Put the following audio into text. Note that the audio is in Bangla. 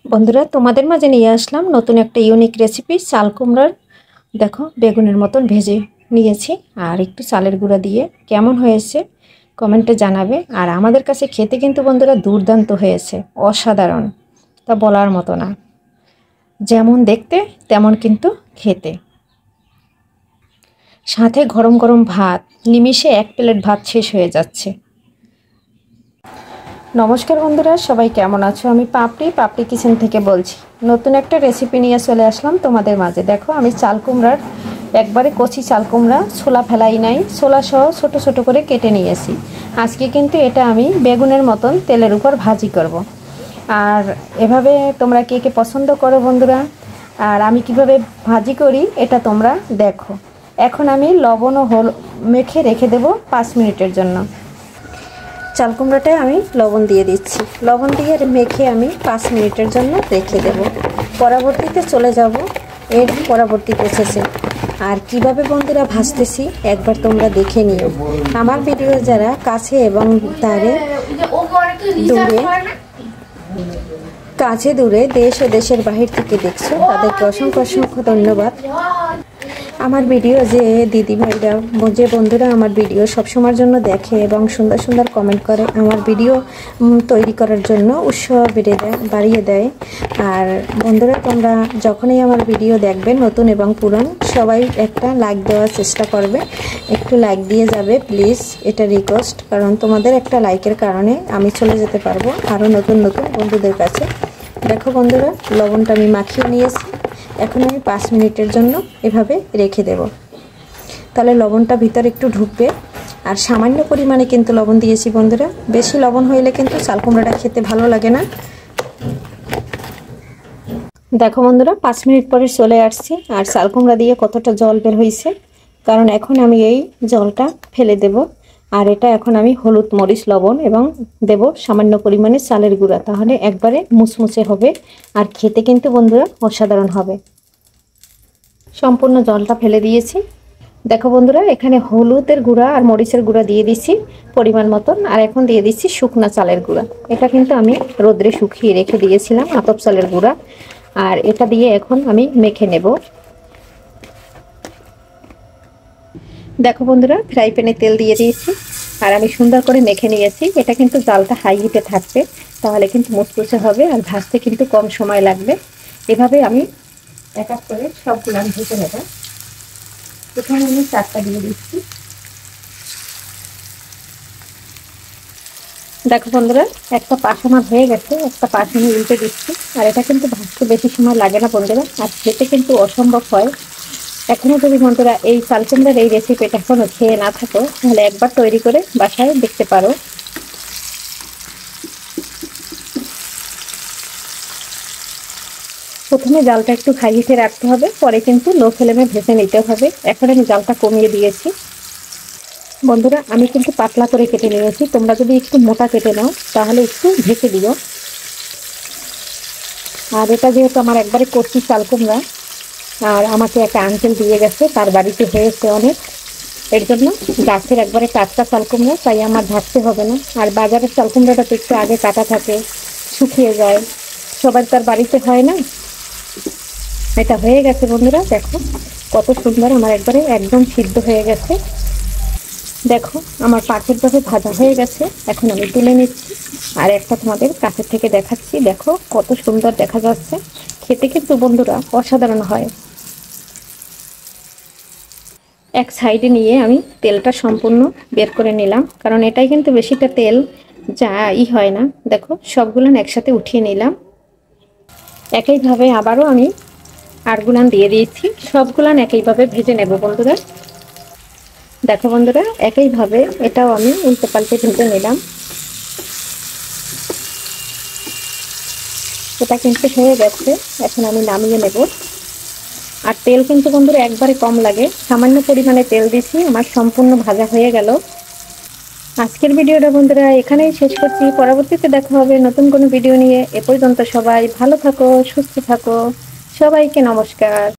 বন্ধুরা তোমাদের মাঝে নিয়ে আসলাম নতুন একটা ইউনিক রেসিপি চাল কুমড়ার। দেখো বেগুনের মতন ভেজে নিয়েছি আর একটু চালের গুঁড়া দিয়ে কেমন হয়েছে কমেন্টে জানাবে। আর আমাদের কাছে খেতে কিন্তু বন্ধুরা দুর্দান্ত হয়েছে, অসাধারণ, তা বলার মতো না। যেমন দেখতে তেমন কিন্তু খেতে। সাথে গরম গরম ভাত, নিমিষে 1 প্লেট ভাত শেষ হয়ে যাচ্ছে। নমস্কার বন্ধুরা, সবাই কেমন আছো? আমি পাপড়ি কিচেন থেকে বলছি। নতুন একটা রেসিপি নিয়ে চলে আসলাম তোমাদের মাঝে। দেখো আমি চাল কুমড়ার একবারে কচি চাল কুমড়া, ছোলা ফেলাই নাই, ছোলা সহ ছোট ছোট করে কেটে নিয়েছি। আজকে কিন্তু এটা আমি বেগুনের মতন তেলের উপর ভাজি করব। আর এভাবে তোমরা কে কে পছন্দ করো বন্ধুরা, আর আমি কিভাবে ভাজি করি এটা তোমরা দেখো। এখন আমি লবণ ও মেখে রেখে দেব 5 মিনিটের জন্য। চাল কুমড়াটায় আমি লবণ দিয়ে দিচ্ছি। লবণ দিয়ে মেখে আমি 5 মিনিটের জন্য রেখে দেব। পরবর্তীতে চলে যাব এর পরবর্তী প্রসেসে। আর কিভাবে বন্ধুরা ভাজতেছি একবার তোমরা দেখে নিও। আমার ভিডিও যারা কাছে এবং দূরে দেশ ও দেশের বাহির থেকে দেখছো তাদেরকে অসংখ্য অসংখ্য ধন্যবাদ। আমার ভিডিও যে দিদিভাইরা, যে বন্ধুরা আমার ভিডিও সবসময়ের জন্য দেখে এবং সুন্দর সুন্দর কমেন্ট করে, আমার ভিডিও তৈরি করার জন্য উৎসাহ বাড়িয়ে দেয়। আর বন্ধুরা তোমরা যখনই আমার ভিডিও দেখবেন, নতুন এবং পুরান, সবাই একটা লাইক দেওয়ার চেষ্টা করবে। একটু লাইক দিয়ে যাবে প্লিজ, এটা রিকোয়েস্ট। কারণ তোমাদের একটা লাইকের কারণে আমি চলে যেতে পারবো আরও নতুন নতুন বন্ধুদের কাছে। দেখো বন্ধুরা লবণটা আমি মাখিয়ে নিয়েছি। এখন আমি 5 মিনিটের জন্য এভাবে রেখে দেব। তাহলে লবণটা ভিতরে একটু ঢুকবে। আর সামান্য পরিমাণে কিন্তু লবণ দিয়েছি বন্ধুরা, বেশি লবণ হইলে কিন্তু চাল কুমড়াটা খেতে ভালো লাগে না। দেখো বন্ধুরা 5 মিনিট পরে চলে আসছি। আর চাল কুমড়া দিয়ে কতটা জল বের হয়েছে, কারণ এখন আমি এই জলটা ফেলে দেব। আর এটা এখন আমি হলুদ, মরিচ, লবণ এবং দেব সামান্য পরিমাণে চালের গুঁড়া, তাহলে একবারে মুচমুচে হবে আর খেতে কিন্তু বন্ধুরা অসাধারণ হবে। সম্পূর্ণ জলটা ফেলে দিয়েছি। দেখো বন্ধুরা এখানে হলুদের গুঁড়া আর মরিচের গুঁড়া দিয়ে দিচ্ছি পরিমাণ মতন। আর এখন দিয়ে দিচ্ছি শুকনা চালের গুঁড়া। এটা কিন্তু আমি রোদ্রে শুকিয়ে রেখে দিয়েছিলাম, আতপ চালের গুঁড়া। আর এটা দিয়ে এখন আমি মেখে নেব। দেখো বন্ধুরা ফ্রাই প্যানে তেল দিয়ে দিয়েছি আর আমি সুন্দর করে মেখে নিয়েছি। এটা কিন্তু জালটা হাই হিটে থাকবে, তাহলে কিন্তু মুচমুচে হবে আর ভাজতে কিন্তু কম সময় লাগবে। এভাবে আমি এক এক করে সবগুলো আমি ভেজে নেব। প্রথমে আমি 4টা দিয়ে দিচ্ছি। দেখো বন্ধুরা একটা পাশ আমার হয়ে গেছে, একটা পাশ আমি উল্টে দিচ্ছি। আর এটা কিন্তু ভাজতে বেশি সময় লাগে না বন্ধুরা, আর খেতে কিন্তু অসম্ভব হয়। এখনো যদি বন্ধুরা এই চাল কুমড়ার এই রেসিপিটা এখনো খেয়ে না থাকো, তাহলে একবার তৈরি করে বাসায় দেখতে পারো। প্রথমে জালটা একটু হাই হিটে রাখতে হবে, পরে কিন্তু লো ফ্লেমে ভেজে নিতে হবে। এখন আমি জালটা কমিয়ে দিয়েছি। বন্ধুরা আমি কিন্তু পাতলা করে কেটে নিয়েছি, তোমরা যদি একটু মোটা কেটে নাও তাহলে একটু ঢেকে দিও। আর এটা যেহেতু আমার একবারে কচি চাল কুমড়া, আর আমাকে একটা আঙ্কেল দিয়ে গেছে, তার বাড়িতে হয়েছে অনেক, এর জন্য গাছের একবারে টাটকা চাল কুমড়া, তাই আমার ভাজতে হবে না। আর বাজারের চাল কুমড়াটা তো একটু আগে কাটা থাকে, শুকিয়ে যায়, সবার তার বাড়িতে হয় না। এটা হয়ে গেছে বন্ধুরা, দেখো কত সুন্দর আমার একবারে একদম সিদ্ধ হয়ে গেছে। দেখো আমার পারফেক্টভাবে ভাজা হয়ে গেছে। এখন আমি তুলে নিচ্ছি আর একটা তোমাদের কাছে থেকে দেখাচ্ছি। দেখো কত সুন্দর দেখা যাচ্ছে, খেতে কিন্তু বন্ধুরা অসাধারণ হয়। এক সাইডে নিয়ে আমি তেলটা সম্পূর্ণ বের করে নিলাম, কারণ এটাই কিন্তু বেশিটা তেল যা হয় না। দেখো সবগুলো একসাথে উঠিয়ে নিলাম। একইভাবে আবারও আমি আটগুলান দিয়ে দিয়েছি, সবগুলান একইভাবে ভেজে নেব বন্ধুরা। দেখো বন্ধুরা একইভাবে এটাও আমি উল্টে পাল্টে ভেজে নিলাম। এটা কিন্তু হয়ে গেছে, এখন আমি নামিয়ে নেব। আর তেল কিন্তু বন্ধুরা একবারে কম লাগে, সামান্য পরিমাণে তেল দিছি, আমার সম্পূর্ণ ভাজা হয়ে গেল। আজকের ভিডিওটা বন্ধুরা এখানেই শেষ করছি। পরবর্তীতে দেখা হবে নতুন কোনো ভিডিও নিয়ে। এ পর্যন্ত সবাই ভালো থাকো, সুস্থ থাকো। সবাইকে নমস্কার।